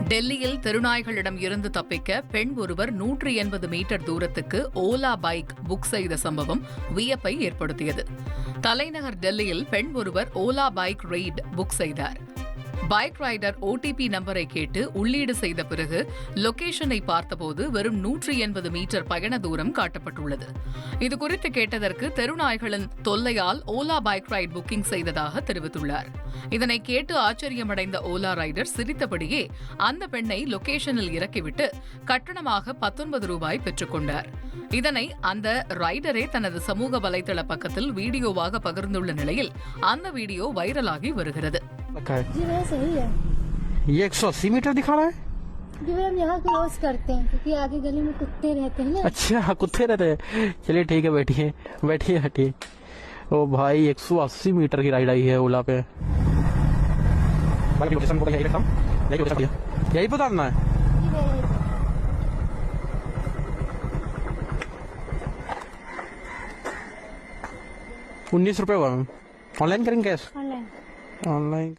டெல்லியில் தெருநாய்களிடம் இருந்து தப்பிக்க பெண் ஒருவர் 180 மீட்டர் தூரத்துக்கு ஓலா பைக் புக் செய்த சம்பவம் வியப்பை ஏற்படுத்தியது. தலைநகர் டெல்லியில் பெண் ஒருவர் ஓலா பைக் ரெய்ட் புக் செய்தார். பைக் ரைடர் ஓடிபி நம்பரை கேட்டு உள்ளீடு செய்த பிறகு லொகேஷனை பார்த்தபோது வெறும் 180 மீட்டர் பயண தூரம் காட்டப்பட்டுள்ளது. இதுகுறித்து கேட்டதற்கு தெருநாய்களின் தொல்லையால் ஓலா பைக் ரைட் புக்கிங் செய்ததாக தெரிவித்துள்ளார். இதனை கேட்டு ஆச்சரியமடைந்த ஓலா ரைடர் சிரித்தபடியே அந்த பெண்ணை லொகேஷனில் இறக்கிவிட்டு கட்டணமாக 19 ரூபாய் பெற்றுக் கொண்டார். இதனை அந்த ரைடரே தனது சமூக வலைதள பக்கத்தில் வீடியோவாக பகிர்ந்துள்ள நிலையில் அந்த வீடியோ வைரலாகி வருகிறது. जी वह सही है। ये 180 मीटर दिखा रहा है। जी हम यहाँ क्रॉस करते हैं क्योंकि आगे गली में कुत्ते रहते हैं ना। अच्छा कुत्ते रहते हैं, चलिए ठीक है, बैठिए बैठिए हटिए। ओ भाई 180 मीटर की राइड आई है ओला पे। यही बताना है। 19 रुपए हुआ। ऑनलाइन करेंगे कैश? ऑनलाइन।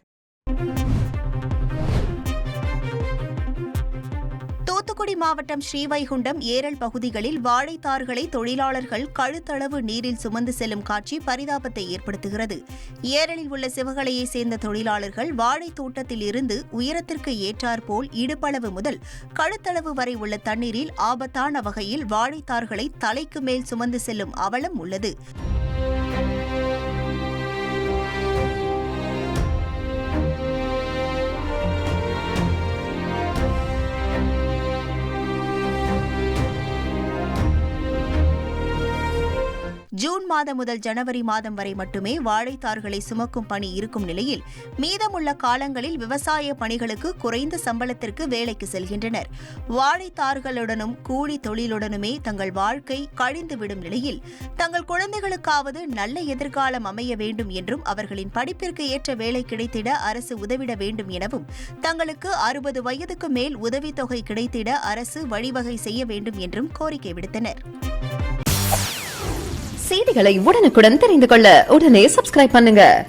தூத்துக்குடி மாவட்டம் ஸ்ரீவைகுண்டம் ஏரல் பகுதிகளில் வாழைத்தார்களை தொழிலாளர்கள் கழுத்தளவு நீரில் சுமந்து செல்லும் காட்சி பரிதாபத்தை ஏற்படுத்துகிறது. ஏரலில் உள்ள சிவகலையை சேர்ந்த தொழிலாளர்கள் வாழைத் தோட்டத்தில் இருந்து உயரத்திற்கு ஏற்றாற்போல் இடுப்பளவு முதல் கழுத்தளவு வரை உள்ள தண்ணீரில் ஆபத்தான வகையில் வாழைத்தார்களை தலைக்கு மேல் சுமந்து செல்லும் அவலம் உள்ளது. ஜூன் மாதம் முதல் ஜனவரி மாதம் வரை மட்டுமே வாழைத்தார்களை சுமக்கும் பணி இருக்கும் நிலையில் மீதமுள்ள காலங்களில் விவசாய பணிகளுக்கு குறைந்த சம்பளத்திற்கு வேலைக்கு செல்கின்றனர். வாழைத்தார்களுடனும் கூலி தொழிலுடனுமே தங்கள் வாழ்க்கை கழிந்துவிடும் நிலையில் தங்கள் குழந்தைகளுக்காவது நல்ல எதிர்காலம் அமைய வேண்டும் என்றும் அவர்களின் படிப்பிற்கு ஏற்ற வேலை கிடைத்திட அரசு உதவிட வேண்டும் எனவும் தங்களுக்கு 60 வயதுக்கு மேல் உதவித்தொகை கிடைத்திட அரசு வழிவகை செய்ய வேண்டும் என்றும் கோரிக்கை விடுத்தனர். செய்திகளை உடனுக்குடன் தெரிந்து கொள்ள உடனே சப்ஸ்கிரைப் பண்ணுங்க.